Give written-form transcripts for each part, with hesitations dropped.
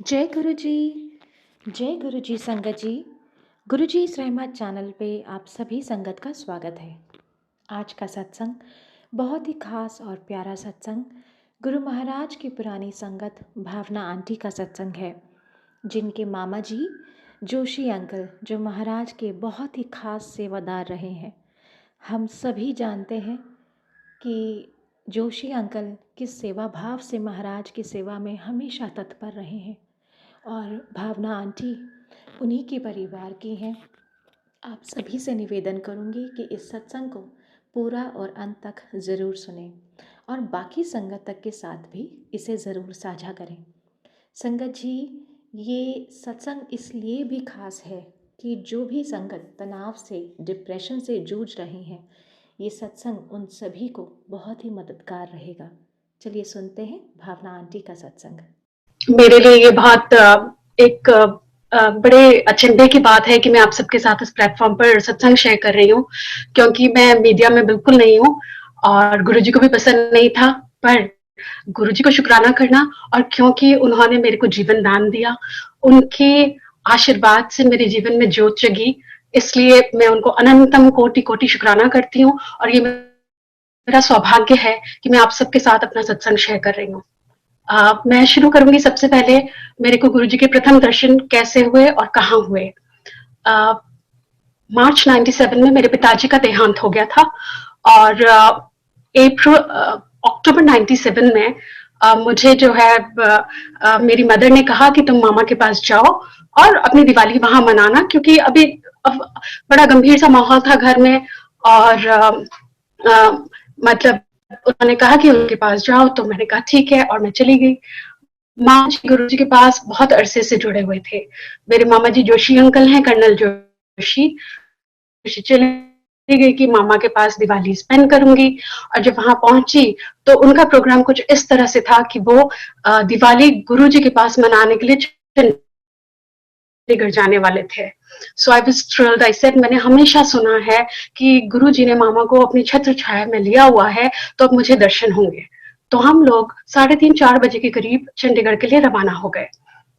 जय गुरु जी। जय गुरु जी संगत जी। गुरु जी इस रहमत चैनल पे आप सभी संगत का स्वागत है। आज का सत्संग बहुत ही खास और प्यारा सत्संग गुरु महाराज की पुरानी संगत भावना आंटी का सत्संग है, जिनके मामा जी जोशी अंकल जो महाराज के बहुत ही खास सेवादार रहे हैं। हम सभी जानते हैं कि जोशी अंकल किस सेवा भाव से महाराज की सेवा में हमेशा तत्पर रहे हैं, और भावना आंटी उन्हीं के परिवार की हैं। आप सभी से निवेदन करूंगी कि इस सत्संग को पूरा और अंत तक ज़रूर सुनें और बाकी संगत तक के साथ भी इसे ज़रूर साझा करें। संगत जी, ये सत्संग इसलिए भी खास है कि जो भी संगत तनाव से, डिप्रेशन से जूझ रहे हैं, ये सत्संग उन सभी को बहुत ही मददगार रहेगा। चलिए सुनते हैं भावना आंटी का सत्संग। मेरे लिए ये बहुत एक बड़े अचंभे की बात है कि मैं आप सबके साथ इस प्लेटफॉर्म पर सत्संग शेयर कर रही हूँ, क्योंकि मैं मीडिया में बिल्कुल नहीं हूँ और गुरुजी को भी पसंद नहीं था। पर गुरुजी को शुक्राना करना, और क्योंकि उन्होंने मेरे को जीवन दान दिया, उनके आशीर्वाद से मेरे जीवन में ज्योत जगी, इसलिए मैं उनको अनंतम कोटि कोटि शुक्राना करती हूँ। और ये मेरा सौभाग्य है कि मैं आप सबके साथ अपना सत्संग शेयर कर रही हूँ। मैं शुरू करूंगी। सबसे पहले मेरे को गुरुजी के प्रथम दर्शन कैसे हुए और कहाँ हुए। मार्च 97 में मेरे पिताजी का देहांत हो गया था, और अक्टूबर 97 में मुझे जो है मेरी मदर ने कहा कि तुम मामा के पास जाओ और अपनी दिवाली वहां मनाना, क्योंकि अभी बड़ा गंभीर सा माहौल था घर में। और मतलब उन्होंने कहा कि उनके पास जाओ, तो मैंने कहा ठीक है, और मैं चली गई। मामा जी गुरु जी के पास बहुत अरसे से जुड़े हुए थे। मेरे मामा जी जोशी अंकल हैं, कर्नल जोशी। चली गई कि मामा के पास दिवाली स्पेंड करूंगी, और जब वहां पहुंची तो उनका प्रोग्राम कुछ इस तरह से था कि वो दिवाली गुरु जी के पास मनाने के लिए चंडीगढ़ जाने वाले थे। So I was thrilled. I said मैंने हमेशा सुना है कि गुरु जी ने मामा को अपनी छत्र छाया में लिया हुआ है, तो अब मुझे दर्शन होंगे। तो हम लोग 3:30-4 बजे के करीब चंडीगढ़ के लिए रवाना हो गए।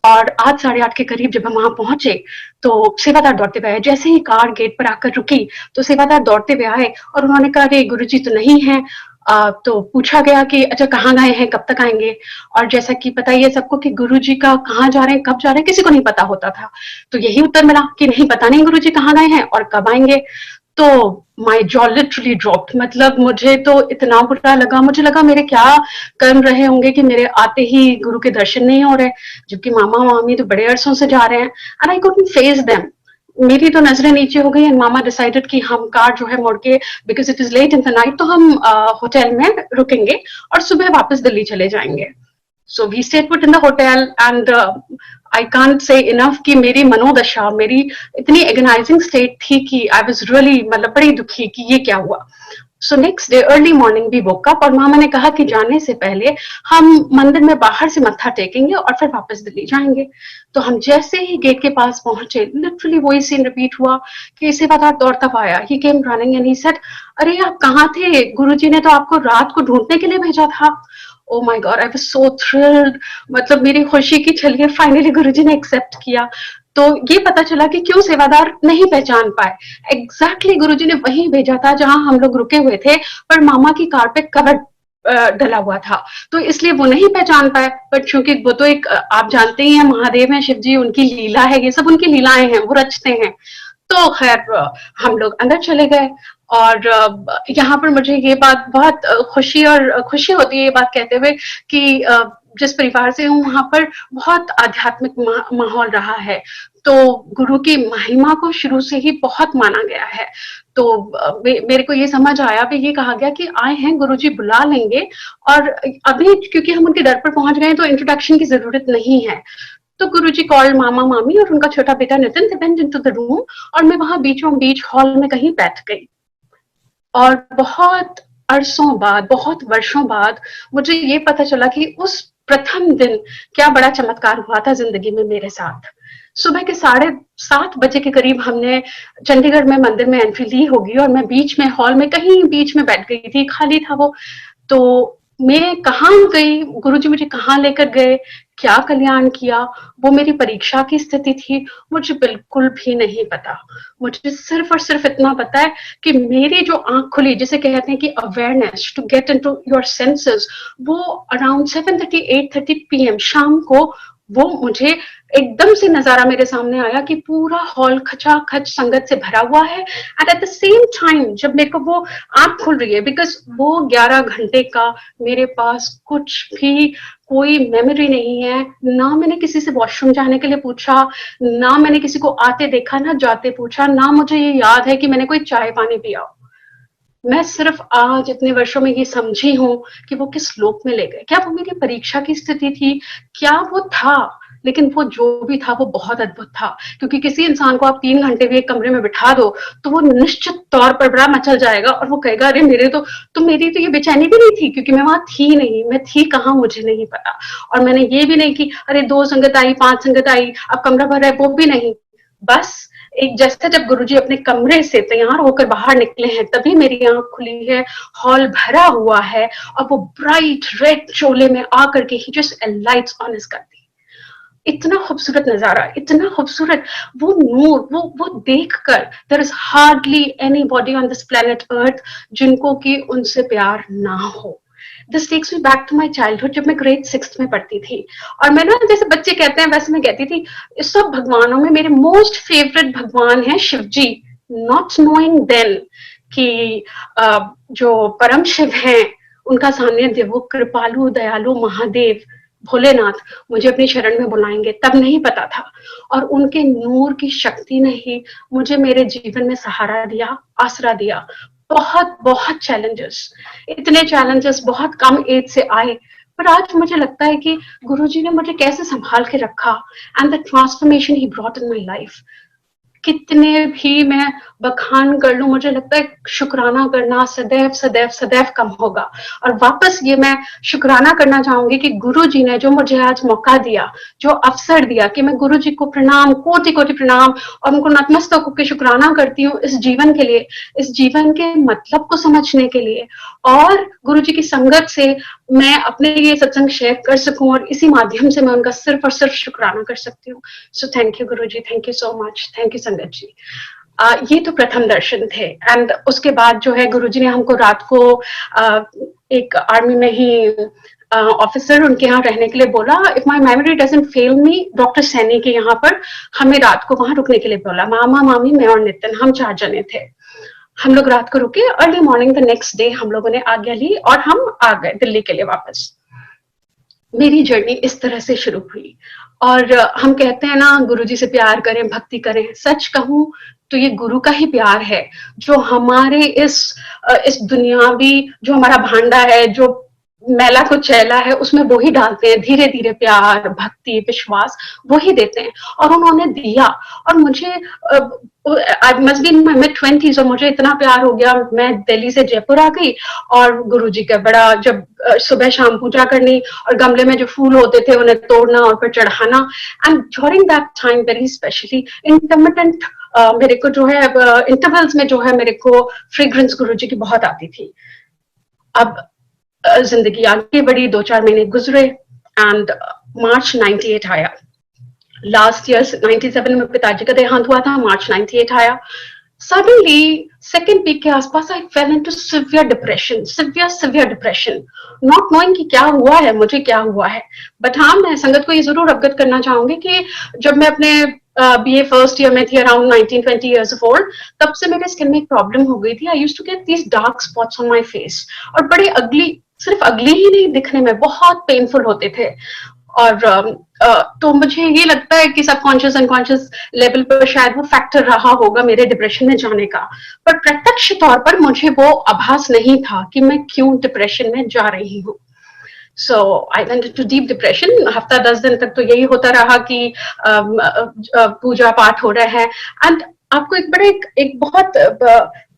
और 8 साढ़े 8 के करीब जब हम वहां पहुंचे तो सेवादार दौड़ते हुए आए। जैसे ही कार गेट पर आकर रुकी तो सेवादार दौड़ते हुए आए और उन्होंने कहा अरे गुरुजी तो नहीं है। तो पूछा गया कि अच्छा कहाँ गए हैं, कब तक आएंगे। और जैसा कि पता ही है सबको कि गुरुजी का कहाँ जा रहे हैं, कब जा रहे हैं, किसी को नहीं पता होता था। तो यही उत्तर मिला कि नहीं, पता नहीं गुरुजी कहाँ गए हैं और कब आएंगे। तो माई जॉ लिटरली ड्रॉप्ड। मतलब मुझे तो इतना बुरा लगा, मुझे लगा मेरे क्या कर्म रहे होंगे कि मेरे आते ही गुरु के दर्शन नहीं हो रहे, जबकि मामा मामी तो बड़े अरसों से जा रहे हैं। And I couldn't face them. मेरी तो नजरें नीचे हो गई, एंड मामा डिसाइडेड कि हम कार जो है मोड़ के, because it is late in the night, तो हम होटल में रुकेंगे और सुबह वापस दिल्ली चले जाएंगे। So we stayed put in the hotel, and I can't say enough कि मेरी मनोदशा, मेरी इतनी एगनाइजिंग स्टेट थी कि आई वाज रियली मतलब बड़ी दुखी कि ये क्या हुआ। So next day early morning भी वोक अप, और मामा ने कहा कि जाने से पहले हम मंदिर में बाहर से मत्था टेकेंगे और फिर वापस दिल्ली जाएंगे। तो हम जैसे ही गेट के पास पहुंचे, लिटरली वही सीन रिपीट हुआ कि सेवादार दौड़ता आया। He came running and he said अरे आप कहाँ थे, गुरुजी ने तो आपको रात को ढूंढने के लिए भेजा था। Oh my God, I was so thrilled. मतलब मेरी खुशी की छलिए फाइनली गुरुजी ने एक्सेप्ट किया। तो ये पता चला कि क्यों सेवादार नहीं पहचान पाए। एग्जैक्टली गुरुजी ने वहीं भेजा था जहां हम लोग रुके हुए थे, पर मामा की कार पे कवर डला हुआ था, तो इसलिए वो नहीं पहचान पाए। पर चूंकि वो तो एक आप जानते ही हैं, महादेव हैं, शिव जी, उनकी लीला है, ये सब उनकी लीलाएं हैं, वो रचते हैं। तो खैर हम लोग अंदर चले गए। और यहाँ पर मुझे ये बात बहुत खुशी होती है ये बात कहते हुए कि जिस परिवार से हूँ वहां पर बहुत आध्यात्मिक माहौल रहा है। तो गुरु की महिमा को शुरू से ही बहुत माना गया है। तो मेरे को ये समझ आया, भी ये कहा गया कि आए हैं गुरुजी बुला लेंगे, और अभी क्योंकि हम उनके दर पर पहुंच गए तो इंट्रोडक्शन की जरूरत नहीं है। तो गुरुजी कॉल्ड मामा मामी और उनका छोटा बेटा Nitin they went into the room, और मैं वहां बीचों बीच हॉल में कहीं बैठ गई। और बहुत अरसों बाद, बहुत वर्षों बाद मुझे ये पता चला कि उस प्रथम दिन क्या बड़ा चमत्कार हुआ था जिंदगी में मेरे साथ। सुबह के 7:30 बजे के करीब हमने चंडीगढ़ में मंदिर में एंट्री ली होगी, और मैं बीच में हॉल में कहीं बीच में बैठ गई थी, खाली था वो। तो मैं कहाँ गई, गुरुजी मुझे कहाँ लेकर गए, क्या कल्याण किया, वो मेरी परीक्षा की स्थिति थी, मुझे बिल्कुल भी नहीं पता। मुझे सिर्फ और सिर्फ इतना पता है कि मेरी जो आंख खुली, जिसे कहते हैं कि awareness to get into your senses, वो अराउंड 7:30 8:30 PM शाम को वो मुझे एकदम से नजारा मेरे सामने आया कि पूरा हॉल खचाखच संगत से भरा हुआ है। And at the same time जब मेरे को वो आंख खुल रही है, बिकॉज वो 11 घंटे का मेरे पास कुछ भी कोई मेमोरी नहीं है, ना मैंने किसी से वॉशरूम जाने के लिए पूछा, ना मैंने किसी को आते देखा, ना जाते पूछा, ना मुझे ये याद है कि मैंने कोई चाय पानी पिया। मैं सिर्फ आज इतने वर्षों में ये समझी हूँ कि वो किस लोक में ले गए। क्या वो मेरी परीक्षा की स्थिति थी, क्या वो था, लेकिन वो जो भी था वो बहुत अद्भुत था। क्योंकि किसी इंसान को आप 3 घंटे भी एक कमरे में बिठा दो तो वो निश्चित तौर पर बड़ा मचल जाएगा और वो कहेगा अरे मेरी तो ये बेचैनी भी नहीं थी, क्योंकि मैं वहां थी नहीं, मैं थी कहाँ मुझे नहीं पता। और मैंने ये भी नहीं कि अरे 2 संगत आई, 5 संगत आई, अब कमरा भर है, वो भी नहीं। बस एक जैसे जब गुरुजी अपने कमरे से तैयार होकर बाहर निकले हैं, तभी मेरी आंख खुली है, हॉल भरा हुआ है, और वो ब्राइट रेड चोले में आकर के ही जस्ट लाइट्स ऑन हिज गद्दी। इतना खूबसूरत नजारा, इतना खूबसूरत वो नूर, वो देखकर there is hardly anybody on this planet earth जिनको कि उनसे प्यार ना हो। This takes me back to my childhood, जब मैं ग्रेड 6 में पढ़ती थी। और मैं ना, जैसे बच्चे कहते हैं वैसे मैं कहती थी, इस सब भगवानों में मेरे मोस्ट फेवरेट भगवान है शिव जी। नॉट नोइंग देन कि जो परम शिव हैं उनका सानिध्य, वो कृपालु दयालु महादेव भोलेनाथ मुझे अपनी शरण में बुलाएंगे, तब नहीं पता था। और उनके नूर की शक्ति ने ही मुझे मेरे जीवन में सहारा दिया, आसरा दिया। बहुत बहुत चैलेंजेस, इतने चैलेंजेस बहुत कम एज से आए, पर आज मुझे लगता है कि गुरुजी ने मुझे कैसे संभाल के रखा, and the transformation he brought in my life. कितने भी मैं बखान कर लूं, मुझे लगता है शुक्राना करना सदैव सदैव सदैव कम होगा। और वापस ये मैं शुक्राना करना चाहूंगी कि गुरु जी ने जो मुझे आज मौका दिया, जो अवसर दिया, कि मैं गुरु जी को प्रणाम, कोटि कोटि प्रणाम, और उनको नतमस्तक होकर शुक्राना करती हूँ इस जीवन के लिए, इस जीवन के मतलब को समझने के लिए, और गुरु जी की संगत से मैं अपने ये सत्संग शेयर कर सकूं, और इसी माध्यम से मैं उनका सिर्फ और सिर्फ शुक्राना कर सकती हूँ। सो thank you Guru ji, thank you so much, thank you संगत जी। ये तो प्रथम दर्शन थे। एंड उसके बाद जो है गुरुजी ने हमको रात को एक आर्मी में ही ऑफिसर उनके यहाँ रहने के लिए बोला। If my memory doesn't fail me, doctor Saini के यहाँ पर हमें रात को वहां रुकने के लिए बोला। मामा मामी मैं और नितिन, हम 4 जने थे। हम लोग रात को रुके, early morning the next day हम लोगों ने आज्ञा ली और हम आ गए दिल्ली के लिए वापस। मेरी जर्नी इस तरह से शुरू हुई। और हम कहते हैं ना, गुरुजी से प्यार करें, भक्ति करें। सच कहूं तो ये गुरु का ही प्यार है जो हमारे इस दुनियावी जो हमारा भांडा है, जो मैला को चैला है, उसमें वो ही डालते हैं। धीरे धीरे प्यार, भक्ति, विश्वास वो ही देते हैं, और उन्होंने दिया। और मुझे I must be in my mid 20s और मुझे इतना प्यार हो गया, मैं दिल्ली से जयपुर आ गई। और गुरुजी का बड़ा, जब सुबह शाम पूजा करनी, और गमले में जो फूल होते थे उन्हें तोड़ना और फिर चढ़ाना। And during that time very specially intermittent मेरे को जो है इंटरवल्स में जो है मेरे को फ्रेग्रेंस गुरुजी की बहुत आती थी। अब जिंदगी आगे बढ़ी, 2-4 महीने गुजरे, एंड मार्च 98 आया। लास्ट ईयर 97 में पिताजी का देहांत हुआ था, मार्च 98 आया। सडनली सेकेंड वीक के आसपास I fell into severe depression, severe depression, not knowing कि क्या हुआ है, मुझे क्या हुआ है। बट हाँ, मैं संगत को ये जरूर अवगत करना चाहूंगी कि जब मैं अपने BA फर्स्ट ईयर में थी, अराउंड 19-20 years old, तब से मेरे स्किन में एक प्रॉब्लम हो गई थी। I used to get these dark spots on my face, और बड़े अगली, सिर्फ अगली ही नहीं, दिखने में बहुत पेनफुल होते थे। और तो मुझे ये लगता है कि सबकॉन्शियस अनकॉन्शियस लेवल पर शायद वो फैक्टर रहा होगा मेरे डिप्रेशन में जाने का, पर प्रत्यक्ष तौर पर मुझे वो आभास नहीं था कि मैं क्यों डिप्रेशन में जा रही हूँ। So I went into deep depression. हफ्ता 10 दिन तक तो यही होता रहा कि पूजा पाठ हो रहा है। एंड आपको एक बड़े एक बहुत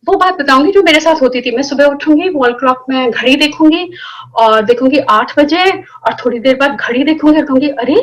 वो बात बताऊंगी जो मेरे साथ होती थी। मैं सुबह उठूंगी, वॉल क्लॉक में घड़ी देखूंगी, और देखूंगी 8 बजे, और थोड़ी देर बाद घड़ी देखूंगी और कहूंगी अरे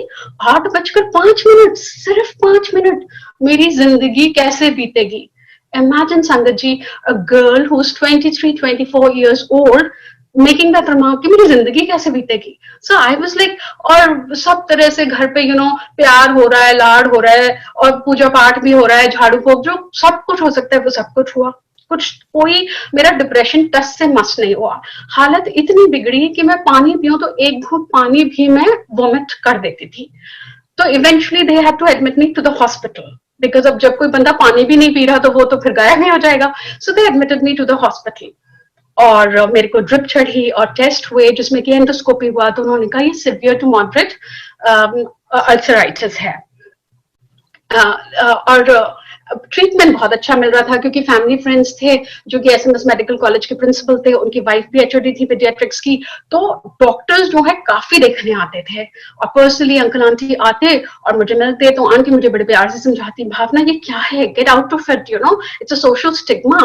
8:05, सिर्फ 5 मिनट, मेरी जिंदगी कैसे बीतेगी। Imagine संगत जी, a girl who's 23-24 years old, making that remark कि मेरी जिंदगी कैसे बीतेगी. सो आई वाज लाइक, और सब तरह से घर पे प्यार हो रहा है, लाड हो रहा है, और पूजा पाठ भी हो रहा है, झाड़ू पोंछ जो सब कुछ हो सकता है वो सब कुछ हुआ. कुछ कोई मेरा डिप्रेशन टस से मस नहीं हुआ. हालत इतनी बिगड़ी कि मैं पानी पीऊं तो एक घूंट पानी भी मैं वोमिट कर देती थी. तो eventually they had to admit me to the hospital, because अब जब कोई बंदा पानी भी नहीं पी रहा तो वो तो फिर गायब ही हो जाएगा. So they admitted me to the hospital, और मेरे को ड्रिप चढ़ी और टेस्ट हुए जिसमें कि एंडोस्कोपी हुआ. तो उन्होंने कहा ये सिवियर टू मॉडरेट अल्सराइटिस है. और ट्रीटमेंट बहुत अच्छा मिल रहा था क्योंकि फैमिली फ्रेंड्स थे जो कि एसएमएस मेडिकल कॉलेज के प्रिंसिपल थे, उनकी वाइफ भी एचओडी थी पीडियाट्रिक्स की. तो डॉक्टर्स जो है काफी देखने आते थे, और पर्सनली अंकल आंटी आते और मुझे मिलते. तो आंटी मुझे बड़े प्यार से समझाती, भावना ये क्या है, get out of it, it's a social stigma.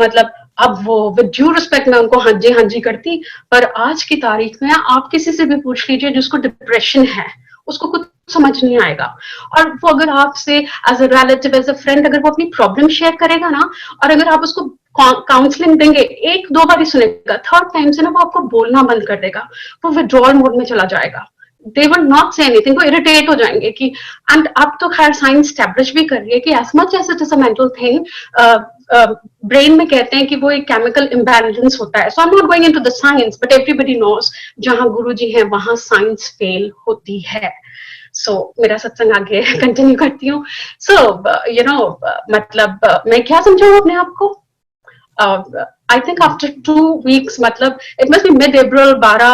मतलब अब वो विद ड्यू रिस्पेक्ट मैं उनको हाँ जी करती, पर आज की तारीख में आप किसी से भी पूछ लीजिए जिसको डिप्रेशन है, उसको कुछ समझ नहीं आएगा. और वो अगर आपसे as a relative, as a friend, अगर वो अपनी प्रॉब्लम शेयर करेगा ना, और अगर आप उसको काउंसलिंग देंगे, एक दो बार ही सुनेगा, थर्ड टाइम से ना वो आपको बोलना बंद कर देगा, वो विड्रॉल मोड में चला जाएगा. They will not say anything, वो इरिटेट हो जाएंगे कि. एंड अब तो खैर साइंस स्टैब्लिश भी कर रही है कि as much as it is a mental thing, brain में कहते हैं कि वो एक केमिकल इम्बैलेंस होता है. So I am not going into the science, but everybody knows जहां गुरुजी हैं वहां साइंस फेल होती है. सो मेरा सत्संग आगे कंटिन्यू करती हूँ. सो मतलब मैं क्या समझाऊं अपने आप को. आई थिंक आफ्टर 2 weeks, मतलब इट मस्ट बी मिड अप्रैल, 12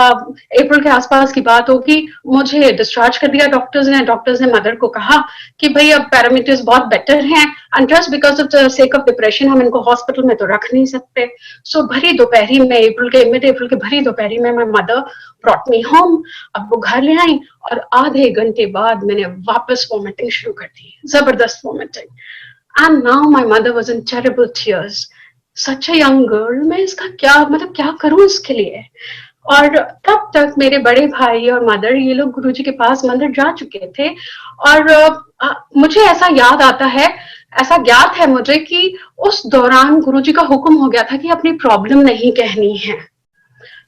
अप्रैल के आसपास की बात होगी, मुझे डिस्चार्ज कर दिया डॉक्टर्स ने. डॉक्टर्स ने मदर को कहा कि भाई अब पैरामीटर्स बहुत बेटर हैं, and just because of the sake of depression हम इनको हॉस्पिटल में तो रख नहीं सकते. सो भरी दोपहरी में, मिड अप्रैल के भरी दोपहरी में my mother brought me home. अब वो घर ले आई और आधे घंटे बाद मैंने वापस वॉमिटिंग शुरू कर दी, जबरदस्त vomiting. And now my mother was in terrible tears. Such a young girl, मैं इसका क्या मतलब क्या करूं इसके लिए. और तब तक मेरे बड़े भाई और मदर ये लोग गुरुजी के पास मंदिर जा चुके थे. और मुझे ऐसा याद आता है, ऐसा ज्ञात है मुझे कि उस दौरान गुरुजी का हुक्म हो गया था कि अपनी प्रॉब्लम नहीं कहनी है.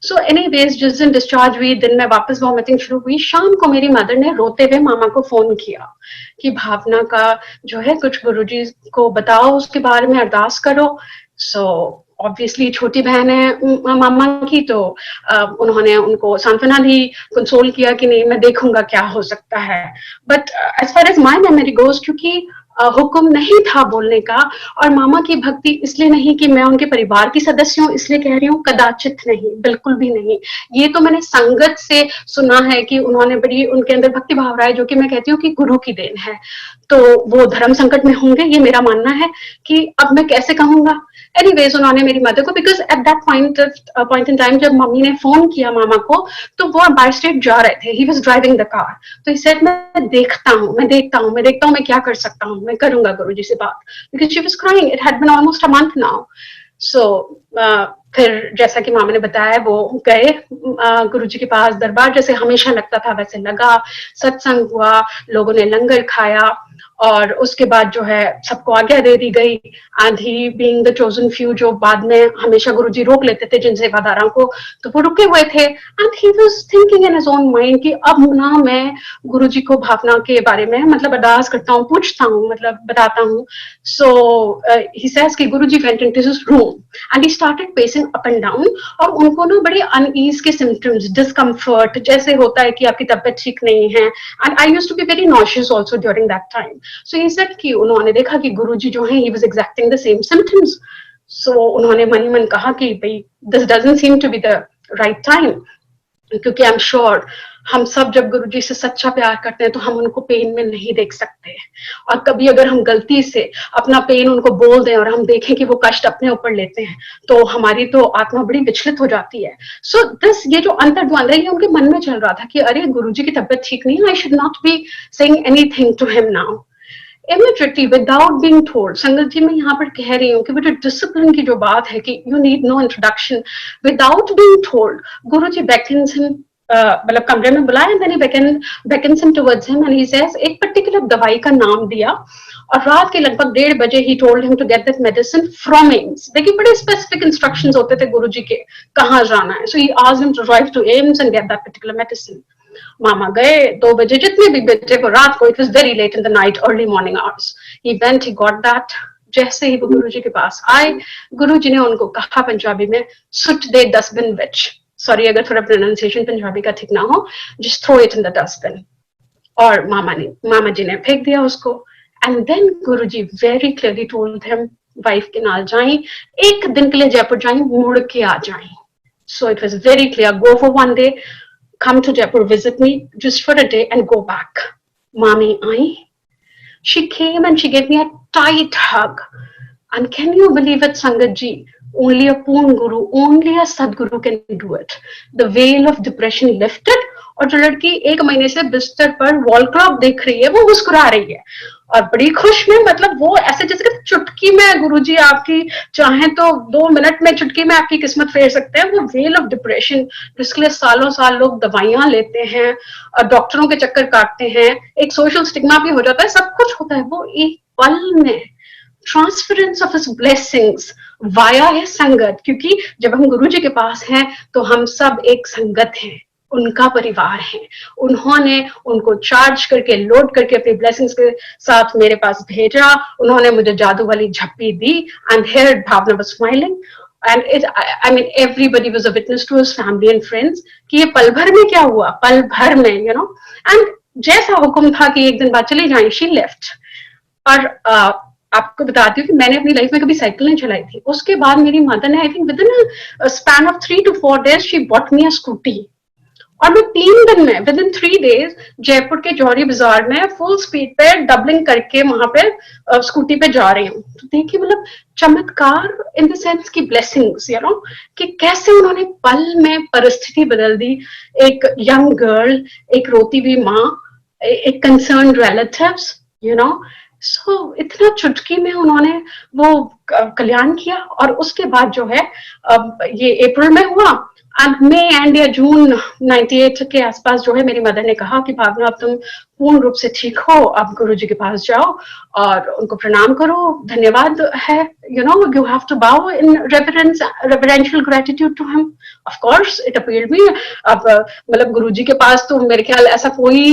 सो एनीवेज, जिस दिन डिस्चार्ज हुई, दिन में वापस वॉमिटिंग शुरू हुई. शाम को मेरी मदर ने रोते हुए मामा को फोन किया कि भावना का जो है कुछ गुरुजी को बताओ, उसके बारे में अरदास करो. सो ऑब्वियसली छोटी बहन है मामा की, तो उन्होंने उनको सांत्वना दी, कंसोल किया कि नहीं मैं देखूंगा क्या हो सकता है. But as far as my memory goes, क्योंकि हुक्म नहीं था बोलने का, और मामा की भक्ति इसलिए नहीं कि मैं उनके परिवार की सदस्य हूँ इसलिए कह रही हूँ, कदाचित नहीं, बिल्कुल भी नहीं. ये तो मैंने संगत से सुना है कि उन्होंने बड़ी, उनके अंदर भक्ति भाव रहा है, जो कि मैं कहती हूँ कि गुरु की देन है. तो वो धर्म संकट में होंगे, ये मेरा मानना है कि अब मैं कैसे कहूंगा. एनीवेज, उन्होंने मेरी मदर को, because at that point in time जब मम्मी ने फोन किया मामा को, तो वो बाय स्टेट जा रहे थे, he was driving the car. तो ही सेड मैं देखता हूँ, मैं क्या कर सकता हूँ, मैं करूंगा गुरुजी से बात, because she was crying. It had been almost a month now. So फिर जैसा कि मामा ने बताया, वो गए गुरुजी के पास. दरबार जैसे हमेशा लगता था वैसे लगा, सत्संग हुआ, लोगों ने लंगर खाया, और उसके बाद जो है सबको आज्ञा दे दी गई. And he being the chosen few, जो बाद में हमेशा गुरुजी रोक लेते थे जिन सेवादारों को, तो वो रुके हुए थे. And he was thinking in his own mind कि अब ना मैं गुरुजी को भावना के बारे में मतलब अरदास करता हूँ, पूछता हूँ, मतलब बताता हूँ. सो ही सेज कि Guruji went into his room and he started pacing up and down. और उनको ना बड़े अनईज के सिम्टम्स, डिस्कम्फर्ट जैसे होता है कि आपकी तबीयत ठीक नहीं है. And I used to be very nauseous also during that time. So he said कि उन्होंने देखा कि गुरुजी जो है, he was exacting the same symptoms. So उन्होंने मन ही मन कहा कि भाई this doesn't seem to be the right time, क्योंकि आई एम श्योर हम सब जब गुरुजी से सच्चा प्यार करते हैं तो हम उनको पेन में नहीं देख सकते. और कभी अगर हम गलती से अपना पेन उनको बोल दें और हम देखें कि वो कष्ट अपने ऊपर लेते हैं, तो हमारी तो आत्मा बड़ी विचलित हो जाती है. सो दिस, ये जो अंतर्द्वंद है, ये उनके मन में चल रहा था कि अरे गुरुजी की तबीयत ठीक नहीं है, I should not be saying anything to him now. Immediately, without being told, संगत जी मैं यहाँ पर कह रही हूँ कि वो जो डिसिप्लिन की जो बात है कि you need no introduction, without being told, Guruji beckons him मतलब कमरे में बुलाया, and then he beckons him towards him and he says एक पर्टिकुलर दवाई का नाम दिया, और रात के लगभग 1:30 ही told him to get that medicine from AIMS. देखिए बड़े स्पेसिफिक इंस्ट्रक्शंस होते थे गुरुजी के कहाँ जाना है. So he asked him to drive to AIMS and get that particular medicine. मामा गए 2 बजे, जितने भी बजे को रात को, it was very late in the night, early morning hours. He went, he got that. जैसे ही वो गुरुजी के पास आए, गुरुजी ने उनको कहा पंजाबी में, सुट दे डस्टबिन विच. सॉरी अगर थोड़ा प्रोनाउंसिएशन पंजाबी का ठीक ना हो, just throw it in the dustbin. और मामा जी ने फेंक दिया उसको. And then Guruji very clearly told him, wife के नाल जाएं, एक दिन के लिए जयपुर जाएं, मुड़ के आ जाएं. So it was very clear, go for 1 day, come to Jaipur, visit me just for a day and go back. Mami I. She came and she gave me a tight hug. And can you believe it, Sangat ji? Only a Poon Guru, only a Sadguru can do it. The veil of depression lifted, और जो लड़की 1 महीने से बिस्तर पर wall clock देख रही है, वो मुस्कुरा रही है और बड़ी खुश में. मतलब वो ऐसे जैसे कि चुटकी में गुरुजी आपकी चाहें तो 2 मिनट में चुटकी में आपकी किस्मत फेर सकते हैं. वो वेल ऑफ डिप्रेशन जिसके लिए सालों साल लोग दवाइयां लेते हैं और डॉक्टरों के चक्कर काटते हैं, एक सोशल स्टिग्मा भी हो जाता है, सब कुछ होता है. वो एक पल में transference of his blessings via है संगत. क्योंकि जब हम गुरुजी के पास हैं तो हम सब एक संगत हैं, उनका परिवार है. उन्होंने उनको चार्ज करके, लोड करके अपनी ब्लेसिंग्स के साथ मेरे पास भेजा. उन्होंने मुझे जादू वाली झप्पी दी. And here Bhavna was smiling, and it, I mean everybody was a witness to his family and friends कि ये पल भर में क्या हुआ, पल भर में, यू नो. एंड जैसा हुक्म था कि एक दिन बाद चली जाए, शी लेफ्ट. और आपको बताती हूँ कि मैंने अपनी लाइफ में कभी साइकिल नहीं चलाई थी. उसके बाद मेरी मदर ने, I think with in span of 3 to 4 days, she bought me a scooty. और मैं 3 दिन में, विद इन 3 days, जयपुर के जौहरी बाजार में फुल स्पीड पे डबलिंग करके वहां पे स्कूटी पे जा रही हूँ. तो देखिए मतलब चमत्कार इन द सेंस की ब्लेसिंग्स, यू नो, कि कैसे उन्होंने पल में परिस्थिति बदल दी. एक यंग गर्ल, एक रोती हुई माँ, एक कंसर्न रिलेटिव्स, यू नो. सो इतना चुटकी में उन्होंने वो कल्याण किया. और उसके बाद जो है ये अप्रैल में हुआ, मई एंड या जून 98 के आसपास जो है मेरी मदर ने कहा कि भावना अब तुम पूर्ण रूप से ठीक हो, अब गुरुजी के पास जाओ और उनको प्रणाम करो, धन्यवाद है, you know, you have to bow in reverential gratitude to him. Of course it appeared me. अब मतलब गुरुजी के पास तो मेरे ख्याल ऐसा कोई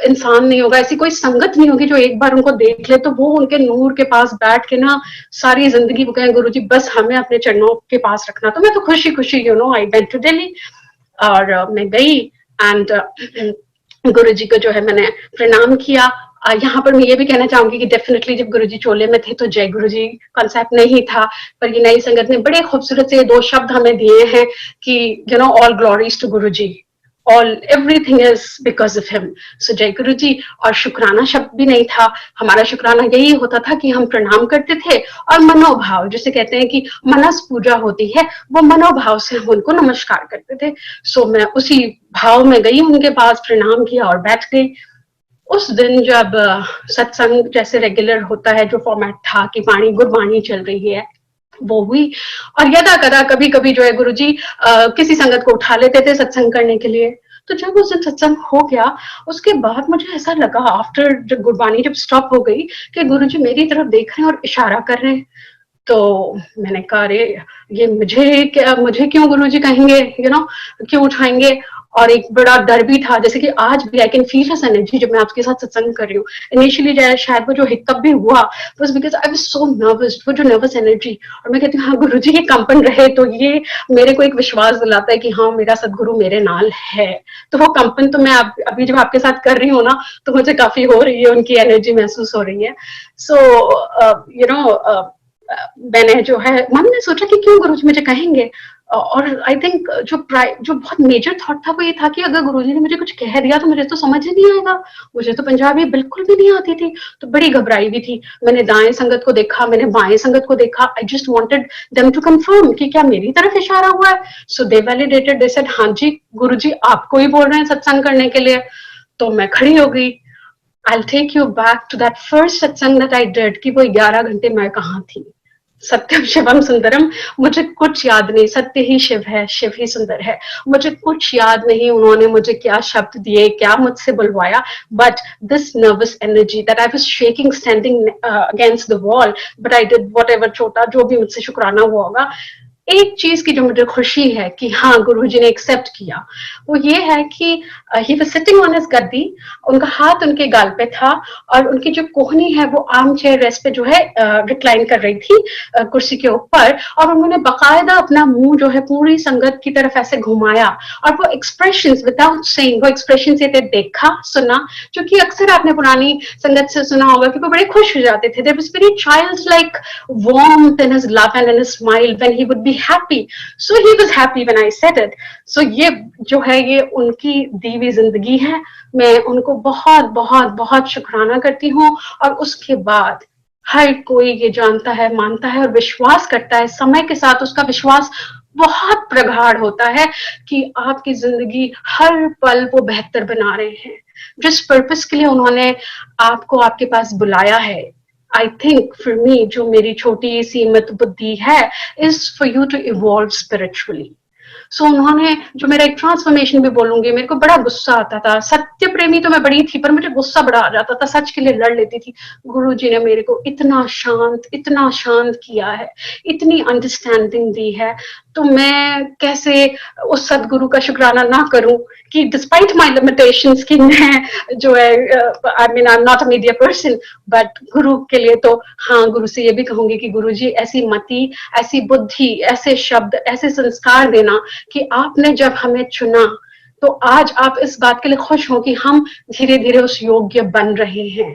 इंसान नहीं होगा, ऐसी कोई संगत नहीं होगी जो एक बार उनको देख ले तो वो उनके नूर के पास बैठ के ना सारी जिंदगी वो कहें गुरुजी बस हमें अपने चरणों के पास रखना. तो मैं तो खुशी खुशी, you know, I went to Delhi और मैं गई एंड गुरुजी को जो है मैंने प्रणाम किया. यहाँ पर मैं ये भी कहना चाहूंगी कि डेफिनेटली जब गुरुजी चोले में थे तो जय गुरुजी कॉन्सेप्ट नहीं था, पर ये नई संगत ने बड़े खूबसूरत से 2 शब्द हमें दिए हैं कि you know, all glories to Guruji, all everything is because of him. So जय गुरु जी. और शुक्राना शब्द भी नहीं था. हमारा शुक्राना यही होता था कि हम प्रणाम करते थे और मनोभाव, जिसे कहते हैं कि मनस पूजा होती है, वो मनोभाव से हम उनको नमस्कार करते थे. सो मैं उसी भाव में गई, उनके पास प्रणाम किया और बैठ गई. उस दिन जब सत्संग जैसे रेगुलर होता है, जो फॉर्मेट था कि वाणी गुरबाणी चल रही है, वो हुई. और यदा कदा कभी कभी जो है गुरुजी किसी संगत को उठा लेते थे सत्संग करने के लिए. तो जब उस दिन सत्संग हो गया, उसके बाद मुझे ऐसा लगा आफ्टर जब गुरबानी जब स्टॉप हो गई कि गुरुजी मेरी तरफ देख रहे हैं और इशारा कर रहे हैं. तो मैंने कहा अरे ये मुझे क्यों गुरुजी कहेंगे, यू नो, क्यों उठाएंगे. और एक बड़ा डर भी था, जैसे कि आज भी I can feel his energy जब मैं आपके साथ सत्संग कर रही हूँ. इनिशियली शायद वो जो हिकअप भी हुआ बस because I was so nervous, वो जो नर्वस एनर्जी. और मैं कहती हूँ हाँ गुरुजी ये कंपन रहे तो ये मेरे को एक विश्वास दिलाता है कि हाँ मेरा सदगुरु मेरे नाल है. तो वो कंपन तो मैं अभी जब आपके साथ कर रही हूँ ना तो मुझे काफी हो रही है, उनकी एनर्जी महसूस हो रही है. सो यू नो, मैंने जो है मन में सोचा कि क्यों गुरुजी मुझे कहेंगे. और आई थिंक जो बहुत मेजर थॉट था वो ये था कि अगर गुरुजी ने मुझे कुछ कह दिया तो मुझे तो समझ ही नहीं आएगा. मुझे तो पंजाबी बिल्कुल भी नहीं आती थी, तो बड़ी घबराई भी थी. मैंने दाएं संगत को देखा, मैंने बाएं संगत को देखा. I just wanted them to confirm कि क्या मेरी तरफ इशारा हुआ है. सो दे वैलिडेटेड, दे सेड हाँ जी गुरुजी आपको ही बोल रहे हैं सत्संग करने के लिए. तो मैं खड़ी हो गई. I'll take you back to that first सत्संग that I did कि वो 11 घंटे मैं कहाँ थी. सत्यम शिवम सुंदरम, मुझे कुछ याद नहीं, सत्य ही शिव है, शिव ही सुंदर है। मुझे कुछ याद नहीं उन्होंने मुझे क्या शब्द दिए, क्या मुझसे बुलवाया, but this nervous energy that I was shaking standing against the wall, but I did what ever, छोटा जो भी मुझसे शुक्राना हुआ होगा। एक चीज की जो मुझे खुशी है कि हाँ गुरुजी ने एक्सेप्ट किया, वो ये है कि he was sitting on his गद्दी, उनका हाथ उनके गाल पे था और उनकी जो कोहनी है वो आर्म चेयर रेस्ट पे जो है रिक्लाइन कर रही थी कुर्सी के ऊपर, और उन्होंने बाकायदा अपना मुंह जो है पूरी संगत की तरफ ऐसे घुमाया, और वो एक्सप्रेशन विदाउट सेइंग, वो एक्सप्रेशन से देखा सुना, जो कि अक्सर आपने पुरानी संगत से सुना होगा कि वो बड़े खुश हो जाते थे। There was very child like warmth in his laugh and in his smile when he would be happy. So he was happy when I said it. So ये जो है ये उनकी दी हुई जिंदगी है, मैं उनको बहुत बहुत बहुत शुक्राना करती हूँ। और उसके बाद हर कोई ये जानता है, मानता है और विश्वास करता है, समय के साथ उसका विश्वास बहुत प्रगाढ़ होता है कि आपकी जिंदगी हर पल वो बेहतर बना रहे हैं। जिस पर्पस के लिए उन्होंने आपको आपके पास बुलाया है, आई थिंक फॉर मी, जो मेरी छोटी सीमित बुद्धि है, is for you to evolve spiritually. So उन्होंने जो मेरा एक ट्रांसफॉर्मेशन भी बोलूंगी, मेरे को बड़ा गुस्सा आता था, सत्य प्रेमी तो मैं बड़ी थी पर मुझे गुस्सा बड़ा आ जाता था, सच के लिए लड़ लेती थी। गुरु जी ने मेरे को इतना शांत किया है, इतनी अंडरस्टैंडिंग दी है। तो मैं कैसे उस सदगुरु का शुक्राना ना करूं कि डिस्पाइट माई लिमिटेशंस, कि मैं जो है I mean I am not a media person, but गुरु के लिए तो हाँ, गुरु से ये भी कहूंगी कि गुरु जी ऐसी मति, ऐसी बुद्धि, ऐसे शब्द, ऐसे संस्कार देना कि आपने जब हमें चुना तो आज आप इस बात के लिए खुश हो कि हम धीरे धीरे उस योग्य बन रहे हैं।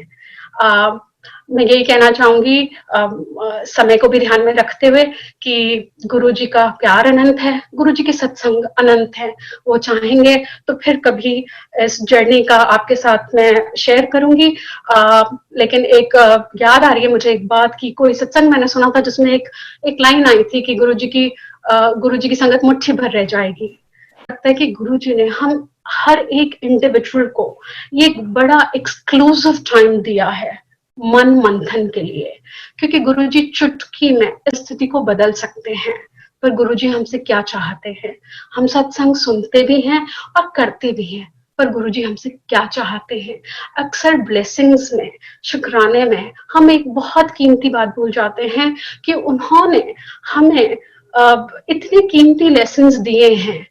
मैं यही कहना चाहूंगी समय को भी ध्यान में रखते हुए कि गुरु जी का प्यार अनंत है, गुरु जी के सत्संग अनंत है। वो चाहेंगे तो फिर कभी इस जर्नी का आपके साथ मैं शेयर करूंगी। लेकिन एक याद आ रही है मुझे एक बात की, कोई सत्संग मैंने सुना था जिसमें एक लाइन आई थी कि गुरु जी की संगत मुट्ठी भर रह जाएगी। लगता है कि गुरु जी ने हम हर एक इंडिविजुअल को ये एक बड़ा एक्सक्लूसिव टाइम दिया है मन मंथन के लिए, क्योंकि गुरुजी चुटकी में स्थिति को बदल सकते हैं। पर गुरुजी हमसे क्या चाहते हैं, हम सत्संग सुनते भी हैं और करते भी हैं, पर गुरुजी हमसे क्या चाहते हैं। अक्सर ब्लेसिंग्स में, शुक्राने में हम एक बहुत कीमती बात भूल जाते हैं कि उन्होंने हमें इतने कीमती लेसन्स दिए हैं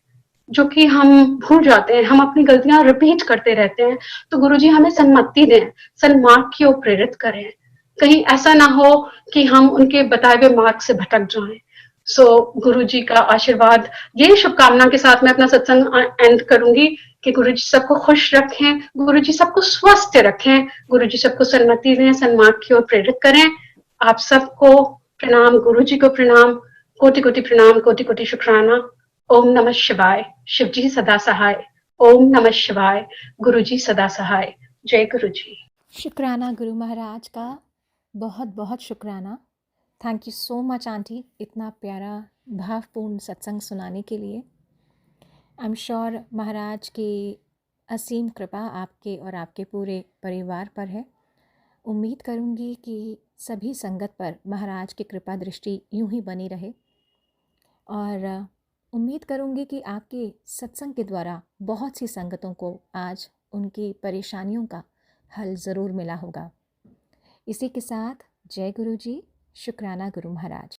जो कि हम भूल जाते हैं, हम अपनी गलतियां रिपीट करते रहते हैं। तो गुरुजी हमें सन्मति दें, सन्मार्ग की ओर प्रेरित करें, कहीं ऐसा ना हो कि हम उनके बताए हुए मार्ग से भटक जाएं। सो गुरुजी का आशीर्वाद, ये शुभकामना के साथ मैं अपना सत्संग एंड करूंगी कि गुरुजी सबको खुश रखें, गुरुजी सबको स्वस्थ रखें, गुरुजी सबको सन्मति दें, सन्मार्ग की ओर प्रेरित करें। आप सबको प्रणाम, गुरुजी को प्रणाम, कोटि कोटि प्रणाम, कोटि कोटि शुक्राना। ओम नमः शिवाय, शिवजी सदा सहाय। ओम नमः शिवाय, गुरुजी सदा सहाय। जय गुरुजी। शुक्राना गुरु महाराज का, बहुत बहुत शुक्राना। Thank you so much aunty, इतना प्यारा भावपूर्ण सत्संग सुनाने के लिए। आई एम श्योर महाराज की असीम कृपा आपके और आपके पूरे परिवार पर है। उम्मीद करूंगी कि सभी संगत पर महाराज की कृपा दृष्टि यूं ही बनी रहे, और उम्मीद करूंगी कि आपके सत्संग के द्वारा बहुत सी संगतों को आज उनकी परेशानियों का हल ज़रूर मिला होगा। इसी के साथ जय गुरु जी, शुक्राना गुरु महाराज।